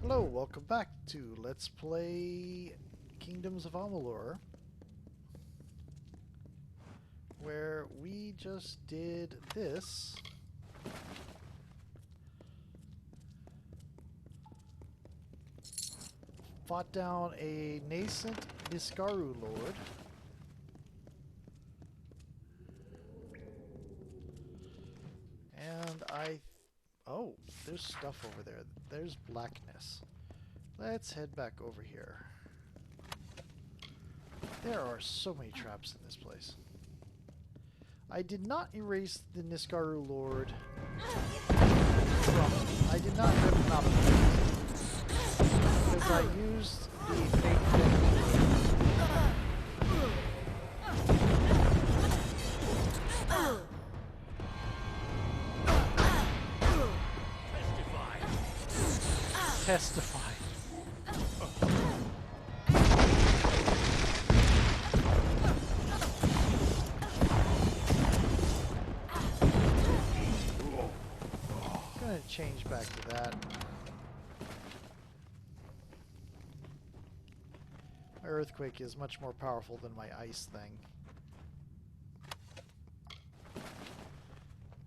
Hello, welcome back to Let's Play Kingdoms of Amalur, where we just did this. Fought down a nascent Niskaru lord. And oh, there's stuff over there. There's blackness. Let's head back over here. There are so many traps in this place. I did not erase the Niskaru Lord from... I did not rip him out of the because I used the fake thing. Testify. Gonna change back to that. My earthquake is much more powerful than my ice thing.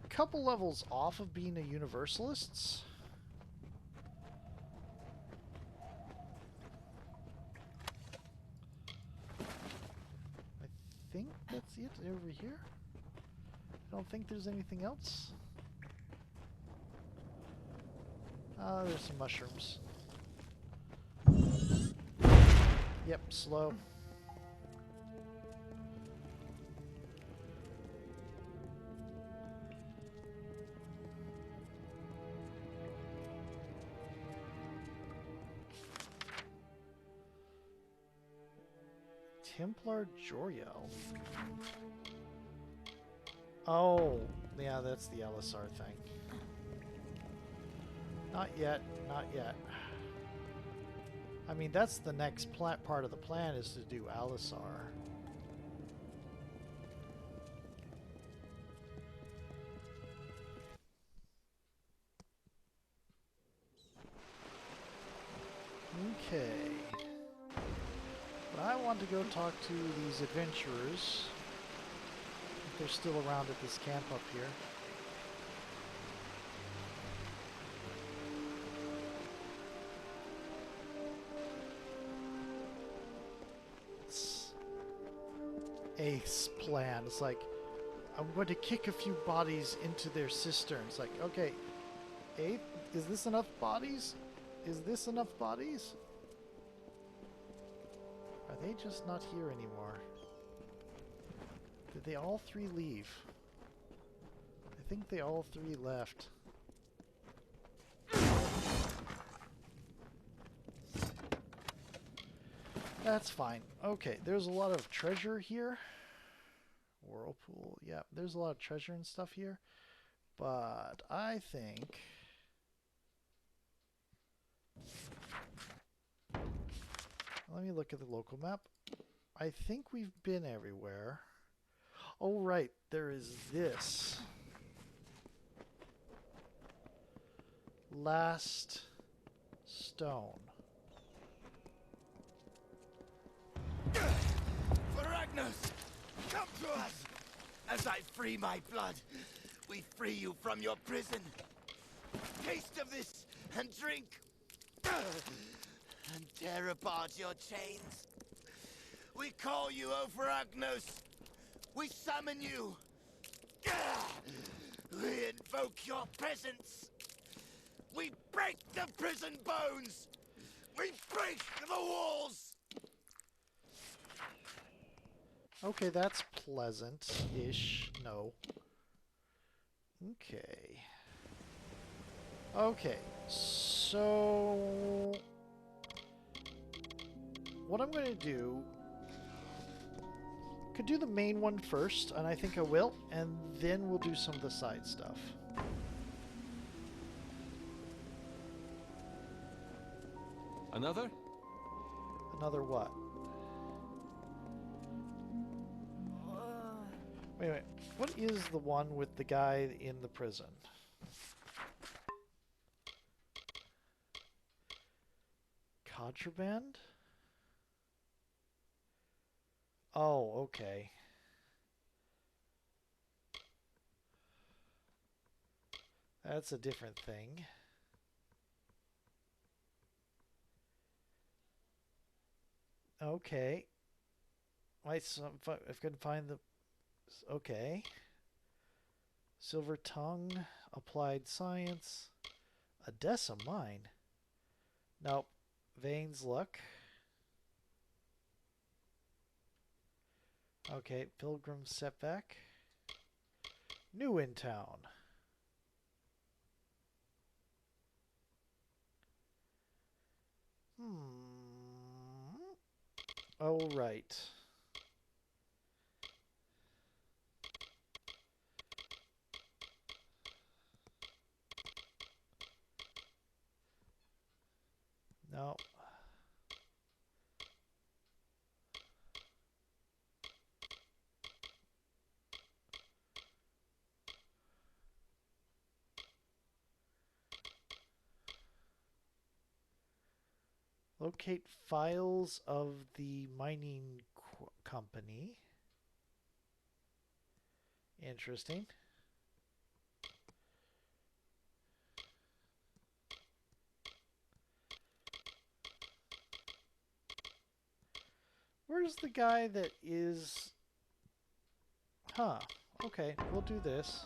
Couple levels off of being a universalist. I think that's it over here. I don't think there's anything else. There's some mushrooms. Yep, slow. Templar Joriel. Oh, yeah, that's the LSR thing. Not yet, not yet. I mean, that's the next part of the plan, is to do Alisar. Okay. But I want to go talk to these adventurers, if they're still around at this camp up here. Ace plan. It's like, I'm going to kick a few bodies into their cisterns. Like, okay, Eighth, is this enough bodies? Is this enough bodies? Are they just not here anymore? Did they all three leave? I think they all three left. That's fine. Okay, there's a lot of treasure here. Whirlpool, yeah, there's a lot of treasure and stuff here. But I think... Let me look at the local map. I think we've been everywhere. Oh, right, there is this. Last stone. Ragnos, come to us! As I free my blood, we free you from your prison. Taste of this and drink, and tear apart your chains. We call you, O Ragnos. We summon you. We invoke your presence. We break the prison bones. We break the walls. Okay, that's pleasant-ish. No. Okay. Okay, so... what I'm going to do... could do the main one first, and I think I will, and then we'll do some of the side stuff. Another? Another what? Wait. What is the one with the guy in the prison? Contraband? Oh, okay. That's a different thing. Okay. If I can find the... Okay. Silver Tongue, Applied Science, Odessa Mine. Nope. Vane's Luck. Okay, Pilgrim Setback. New in Town. Oh, right. No. Locate files of the mining company. Interesting. Where's the guy that is... Huh. Okay, we'll do this.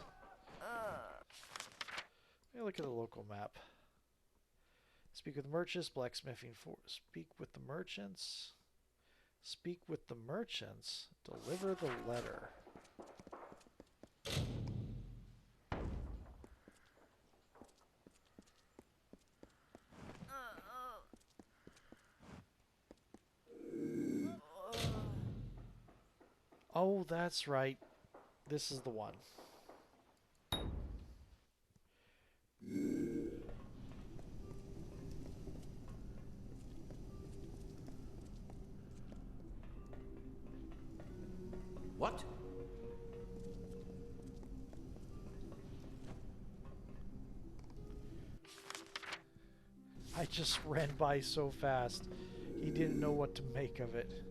Let me look at the local map. Speak with merchants, blacksmithing for... Speak with the merchants. Speak with the merchants. Deliver the letter. Oh, that's right. This is the one. What? I just ran by so fast. He didn't know what to make of it.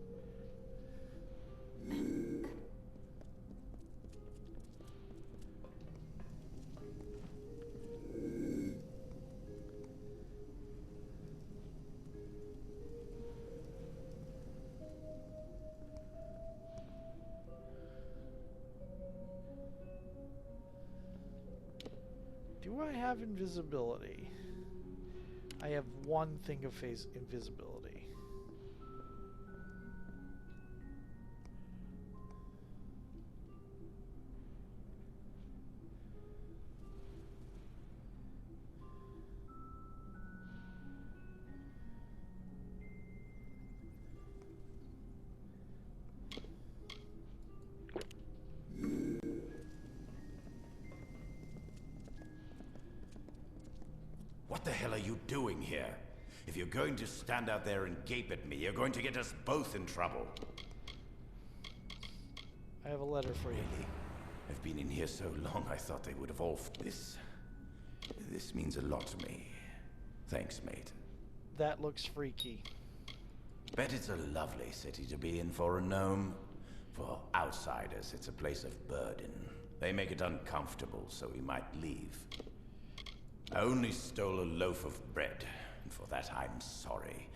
Do I have invisibility? I have one thing of phase invisibility. What the hell are you doing here? If you're going to stand out there and gape at me, you're going to get us both in trouble. I have a letter for you. Really? I've been in here so long, I thought they would have all... This means a lot to me. Thanks, mate. That looks freaky. Bet it's a lovely city to be in for a gnome. For outsiders, it's a place of burden. They make it uncomfortable, so we might leave. I only stole a loaf of bread, and for that I'm sorry.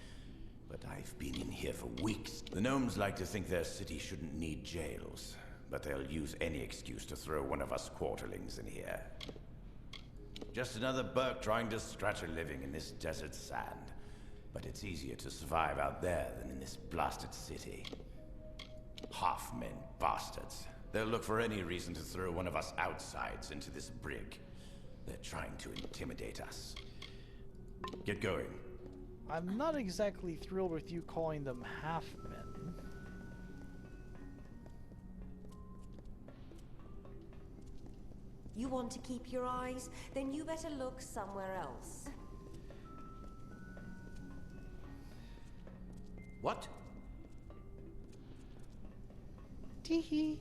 But I've been in here for weeks. The gnomes like to think their city shouldn't need jails, but they'll use any excuse to throw one of us quarterlings in here. Just another Burke trying to scratch a living in this desert sand. But it's easier to survive out there than in this blasted city. Half-men bastards. They'll look for any reason to throw one of us outsides into this brig. They're trying to intimidate us. Get going. I'm not exactly thrilled with you calling them half-men. You want to keep your eyes? Then you better look somewhere else. What? Tee-hee.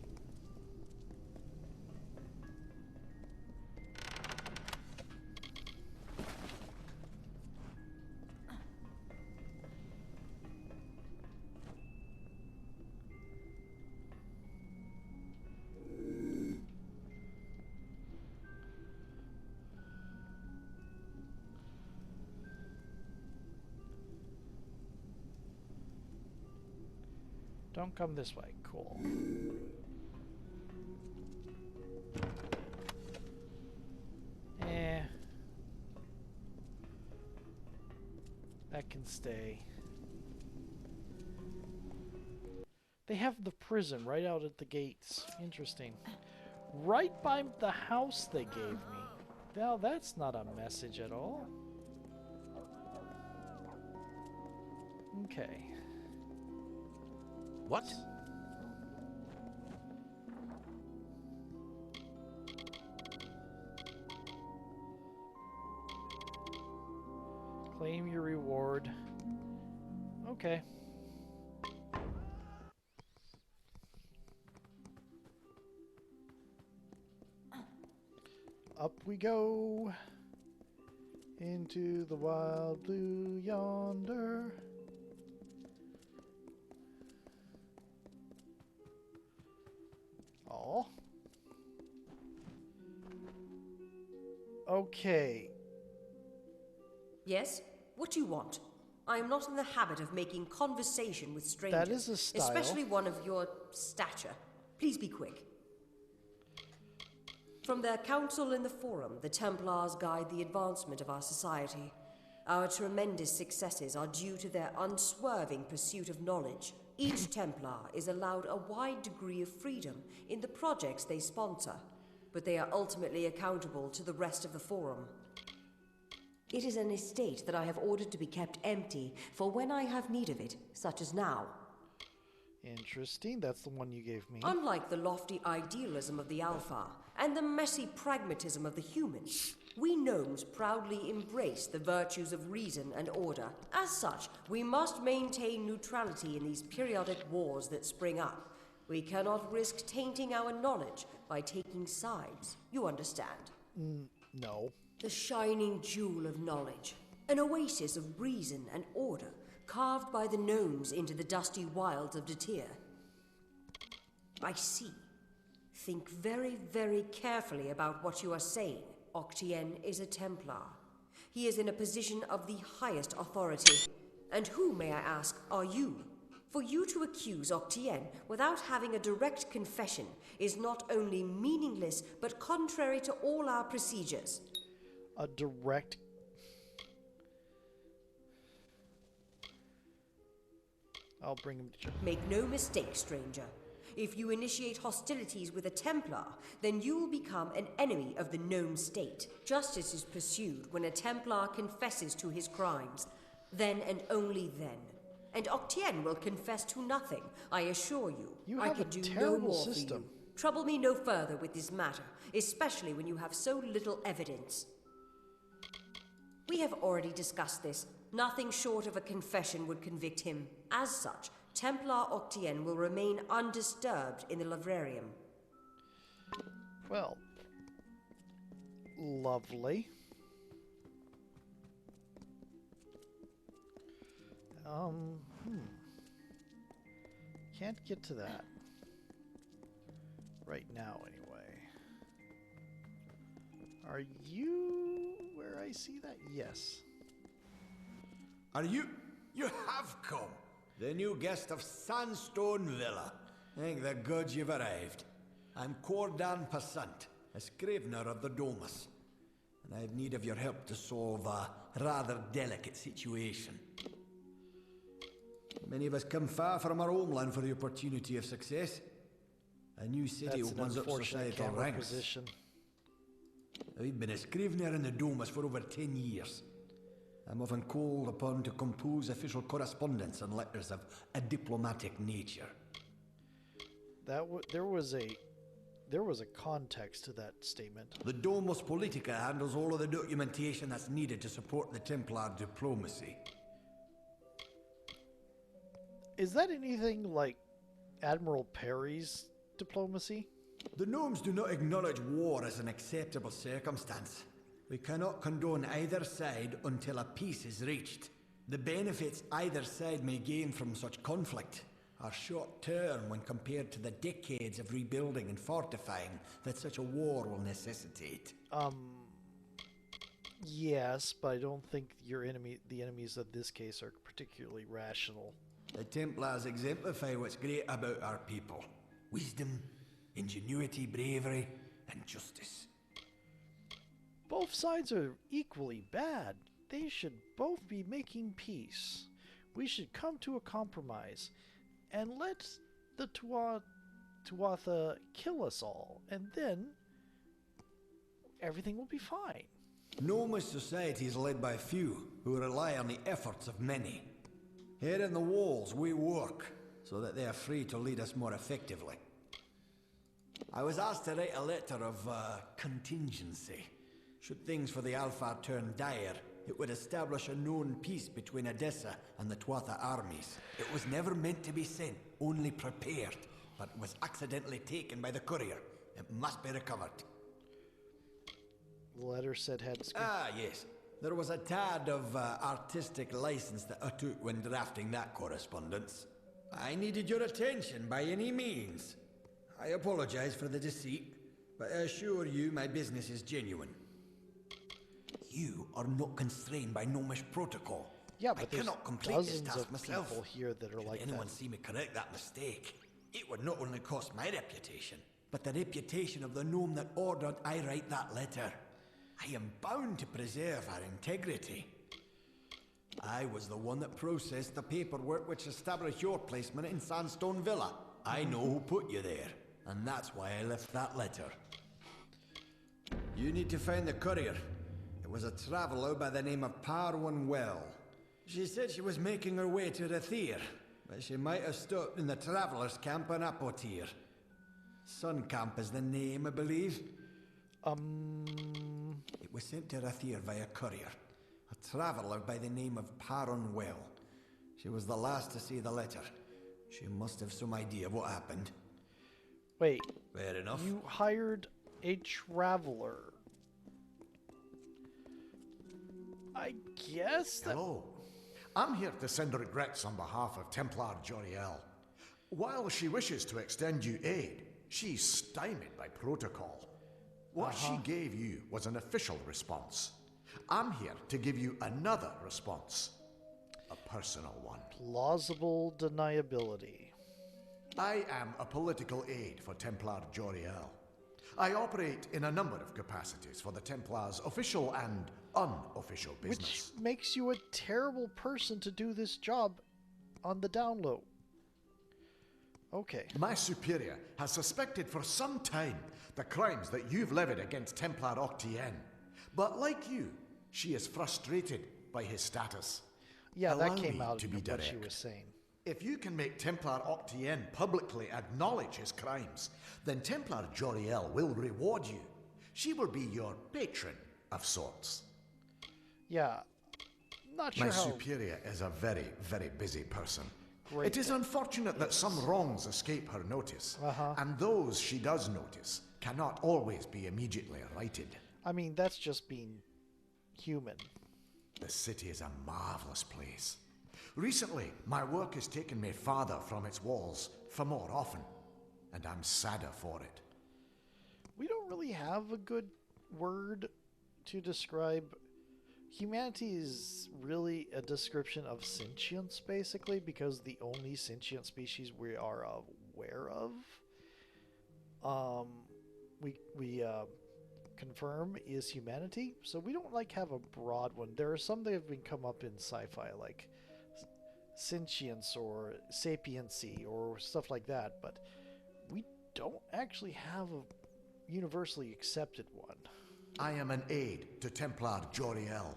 Don't come this way. Cool. That can stay. They have the prison right out at the gates. Interesting. Right by the house they gave me. Now that's not a message at all. Okay. What? Claim your reward. Okay. Up we go. Into the wild blue yonder. Oh. Okay. Yes? What do you want? I am not in the habit of making conversation with strangers. That is a style. Especially one of your stature. Please be quick. From their council in the Forum, the Templars guide the advancement of our society. Our tremendous successes are due to their unswerving pursuit of knowledge. Each Templar is allowed a wide degree of freedom in the projects they sponsor, but they are ultimately accountable to the rest of the Forum. It is an estate that I have ordered to be kept empty for when I have need of it, such as now. Interesting. That's the one you gave me. Unlike the lofty idealism of the Alpha and the messy pragmatism of the humans, we gnomes proudly embrace the virtues of reason and order. As such, we must maintain neutrality in these periodic wars that spring up. We cannot risk tainting our knowledge by taking sides. You understand? No. The shining jewel of knowledge, an oasis of reason and order, carved by the gnomes into the dusty wilds of Datir. I see. Think very, very carefully about what you are saying. Octien is a Templar. He is in a position of the highest authority. And who, may I ask, are you? For you to accuse Octien without having a direct confession is not only meaningless, but contrary to all our procedures. A direct... I'll bring him to... Make no mistake, stranger. If you initiate hostilities with a Templar, then you will become an enemy of the gnome state. Justice is pursued when a Templar confesses to his crimes. Then and only then. And Octien will confess to nothing, I assure you. You I have can a do terrible no more system. for you. Trouble me no further with this matter, especially when you have so little evidence. We have already discussed this. Nothing short of a confession would convict him. As such, Templar Octien will remain undisturbed in the Librarium. Well, lovely. Can't get to that. Right now, anyway. Are you where I see that? Yes. Are you? You have come. The new guest of Sandstone Villa. Thank the gods you've arrived. I'm Cordan Passant, a scrivener of the Domus. And I have need of your help to solve a rather delicate situation. Many of us come far from our homeland for the opportunity of success. A new city That's an opens up unfortunate societal camera ranks. position. I've been a scrivener in the Domus for over 10 years. I'm often called upon to compose official correspondence and letters of a diplomatic nature. There was a context to that statement. The Domus Politica handles all of the documentation that's needed to support the Templar diplomacy. Is that anything like Admiral Perry's diplomacy? The gnomes do not acknowledge war as an acceptable circumstance. We cannot condone either side until a peace is reached. The benefits either side may gain from such conflict are short-term when compared to the decades of rebuilding and fortifying that such a war will necessitate. Yes, but I don't think the enemies of this case are particularly rational. The Templars exemplify what's great about our people. Wisdom, ingenuity, bravery, and justice. Both sides are equally bad. They should both be making peace. We should come to a compromise and let the Tuatha kill us all, and then everything will be fine. Gnome society is led by few who rely on the efforts of many. Here in the walls we work so that they are free to lead us more effectively. I was asked to write a letter of contingency. Should things for the Alpha turn dire, it would establish a known peace between Odessa and the Tuatha armies. It was never meant to be sent, only prepared, but was accidentally taken by the courier. It must be recovered. The letter said heads. Ah, yes. There was a tad of artistic license that I took when drafting that correspondence. I needed your attention by any means. I apologize for the deceit, but I assure you my business is genuine. You are not constrained by gnomish protocol. Yeah, but I there's cannot complete this dozens task of myself. people here that are Should like anyone that. see me correct that mistake, it would not only cost my reputation, but the reputation of the gnome that ordered I write that letter. I am bound to preserve our integrity. I was the one that processed the paperwork which established your placement in Sandstone Villa. I know who put you there, and that's why I left that letter. You need to find the courier. It was a traveller by the name of Parwan Well. She said she was making her way to Rathir, but she might have stopped in the travellers' camp in Apotir. Sun Camp is the name, I believe. It was sent to Rathir via courier. A traveller by the name of Parwan Well. She was the last to see the letter. She must have some idea of what happened. Wait, Fair enough. you hired a traveler. I guess that... Hello. I'm here to send regrets on behalf of Templar Joriel. While she wishes to extend you aid, she's stymied by protocol. What she gave you was an official response. I'm here to give you another response. A personal one. Plausible deniability. I am a political aide for Templar Joriel. I operate in a number of capacities for the Templars' official and unofficial business. Which makes you a terrible person to do this job on the down low. Okay. My superior has suspected for some time the crimes that you've levied against Templar Octien. But like you, she is frustrated by his status. Yeah, Allow that came me out to of be what she direct. was saying. If you can make Templar Octien publicly acknowledge his crimes, then Templar Joriel will reward you. She will be your patron of sorts. Yeah. Not sure My how... superior is a very, very busy person. Great. It is unfortunate that some wrongs escape her notice, and those she does notice cannot always be immediately righted. I mean, that's just being human. The city is a marvelous place. Recently, my work has taken me farther from its walls for more often, and I'm sadder for it. We don't really have a good word to describe... Humanity is really a description of sentience, basically, because the only sentient species we are aware of, we confirm is humanity. So we don't like have a broad one. There are some that have been come up in sci-fi, like sentience or sapiency or stuff like that, but we don't actually have a universally accepted one. I am an aide to Templar Joriel.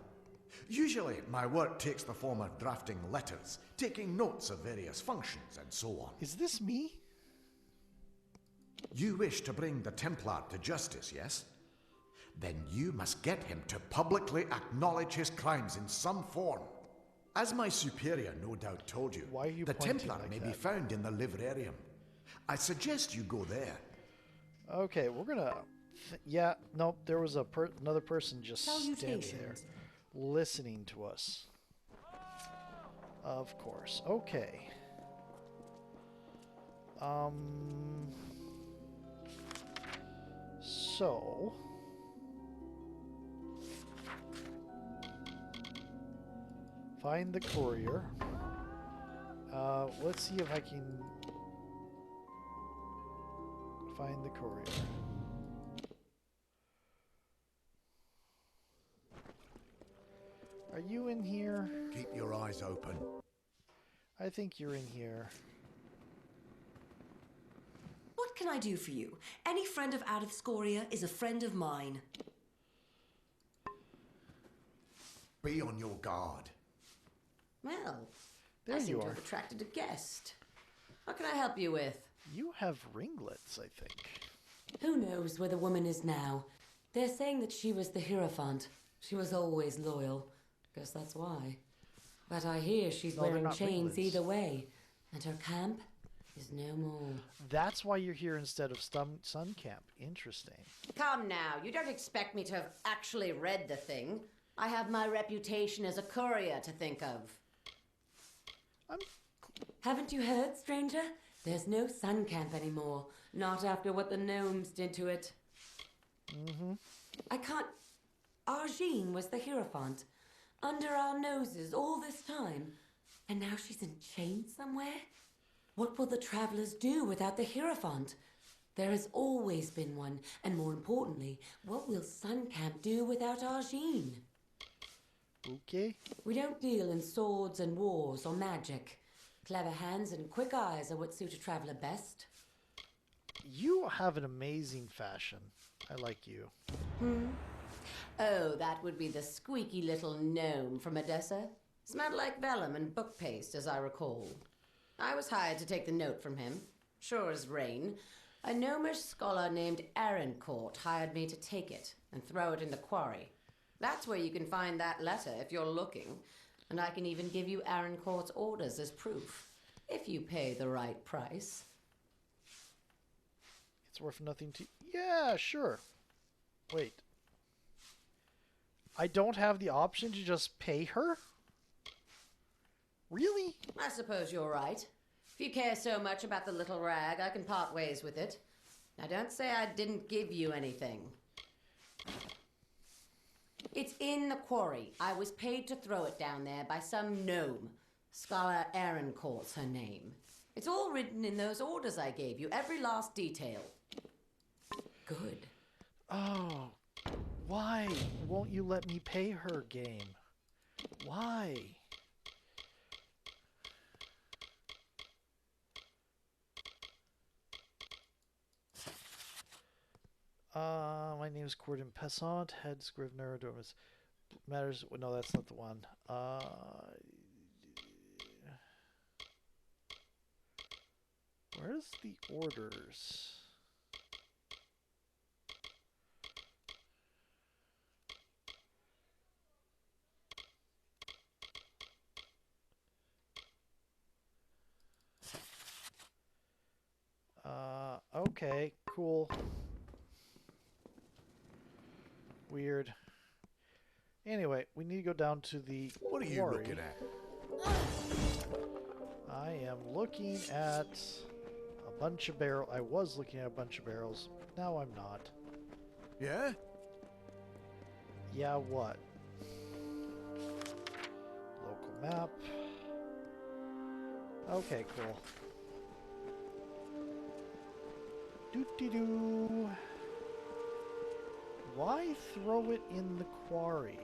Usually, my work takes the form of drafting letters, taking notes of various functions, and so on. Is this me? You wish to bring the Templar to justice, yes? Then you must get him to publicly acknowledge his crimes in some form. As my superior no doubt told you, Why are you the pointing Templar like may that? be found in the livrarium. I suggest you go there. Okay, we're gonna... yeah, nope, there was another person just standing there, Salutations. listening to us. Of course. Okay. So... find the courier. Let's see if I can find the courier. Are you in here? Keep your eyes open. I think you're in here. What can I do for you? Any friend of Adith Scoria is a friend of mine. Be on your guard. Well, There I you seem to are. have attracted a guest. What can I help you with? You have ringlets, I think. Who knows where the woman is now? They're saying that she was the Hierophant. She was always loyal. Guess that's why. But I hear she's No, they're wearing not chains ringlets. either way. And her camp is no more. That's why you're here instead of Sun Camp. Interesting. Come now, you don't expect me to have actually read the thing. I have my reputation as a courier to think of. Haven't you heard, stranger? There's no sun camp anymore. Not after what the gnomes did to it. Mm-hmm. I can't... Argene was the Hierophant. Under our noses all this time. And now she's in chains somewhere? What will the travelers do without the Hierophant? There has always been one. And more importantly, what will Sun Camp do without Argene? Okay. We don't deal in swords and wars or magic. Clever hands and quick eyes are what suit a traveler best. You have an amazing fashion. I like you. Oh, that would be the squeaky little gnome from Odessa. Smelled like vellum and book paste, as I recall. I was hired to take the note from him. Sure as rain. A gnomish scholar named Arancourt hired me to take it and throw it in the quarry. That's where you can find that letter if you're looking. And I can even give you Arancourt's orders as proof, if you pay the right price. It's worth nothing to... Yeah, sure. Wait. I don't have the option to just pay her? Really? I suppose you're right. If you care so much about the little rag, I can part ways with it. Now don't say I didn't give you anything. It's in the quarry. I was paid to throw it down there by some gnome. Scholar Arancourt's her name. It's all written in those orders I gave you, every last detail. Good. Oh, why won't you let me pay her, game? Why? My name is Cordon Passant, head scrivener, Dormus matters. No, that's not the one. Where's the orders? Okay, cool. Weird. Anyway, we need to go down to the What are you quarry. looking at? I am looking at a bunch of barrels. I was looking at a bunch of barrels. Now I'm not. Yeah? Yeah, what? Local map. Okay, cool. Doo-dee-doo. Why throw it in the quarry?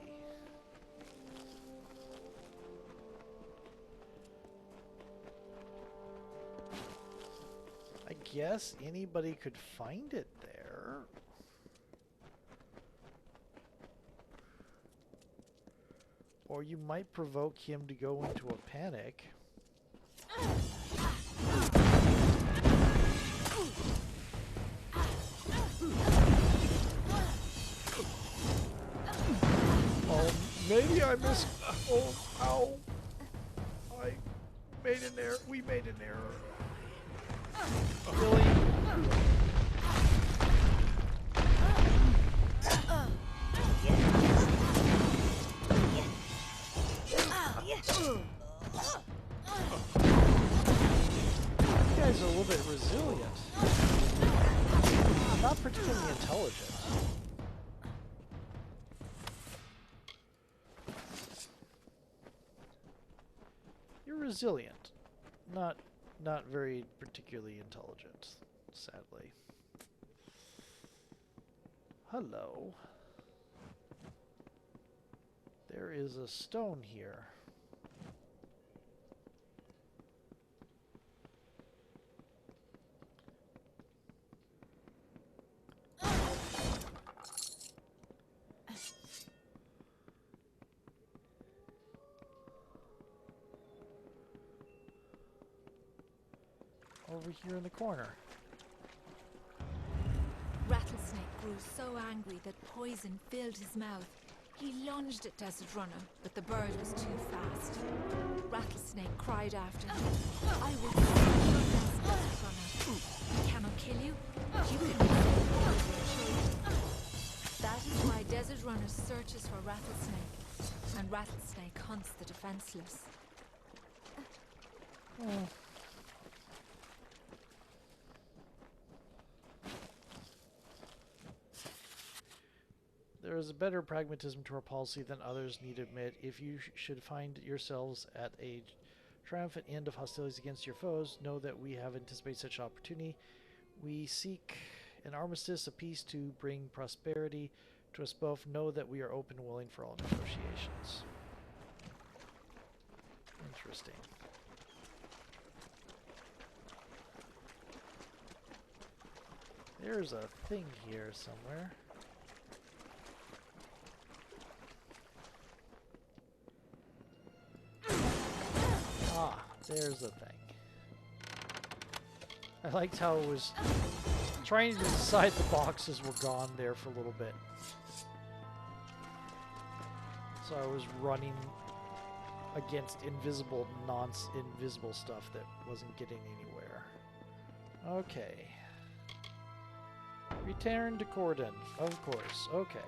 I guess anybody could find it there. Or you might provoke him to go into a panic. Oh, maybe I missed. Oh, ow. I made an error. We made an error. Really? You guys are a little bit resilient. Not particularly intelligent. You're resilient. not very particularly intelligent, sadly. Hello. There is a stone here. Over here in the corner. Rattlesnake grew so angry that poison filled his mouth. He lunged at Desert Runner, but the bird was too fast. Rattlesnake cried after him, I will save your nest, Desert Runner. I cannot kill you. You can save all of your children. That is why Desert Runner searches for Rattlesnake, and Rattlesnake hunts the defenseless. There is a better pragmatism to our policy than others need admit. If you should find yourselves at a triumphant end of hostilities against your foes, know that we have anticipated such opportunity. We seek an armistice, a peace to bring prosperity to us both. Know that we are open and willing for all negotiations. Interesting. There's a thing here somewhere. Ah, there's the thing. I liked how it was trying to decide the boxes were gone there for a little bit. So I was running against invisible stuff that wasn't getting anywhere. Okay. Return to Cordon, of course. Okay.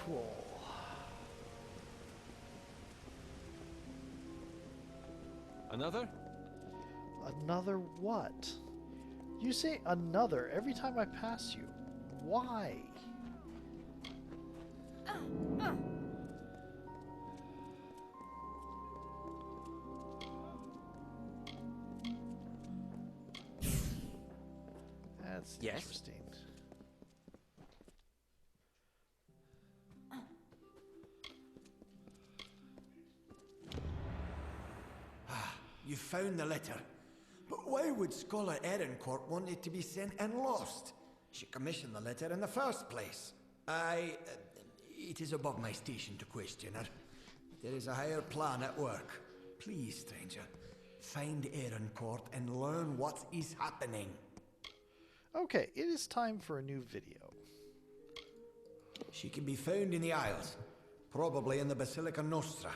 Cool. Another? Another what? You say another every time I pass you. Why? That's interesting. You found the letter. But why would Scholar Erincourt want it to be sent and lost? She commissioned the letter in the first place. It is above my station to question her. There is a higher plan at work. Please, stranger, find Erincourt and learn what is happening. Okay, it is time for a new video. She can be found in the Isles, probably in the Basilica Nostra.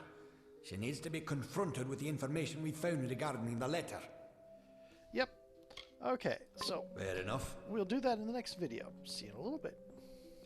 She needs to be confronted with the information we found regarding the letter. Yep. Okay, so... Fair enough. We'll do that in the next video. See you in a little bit.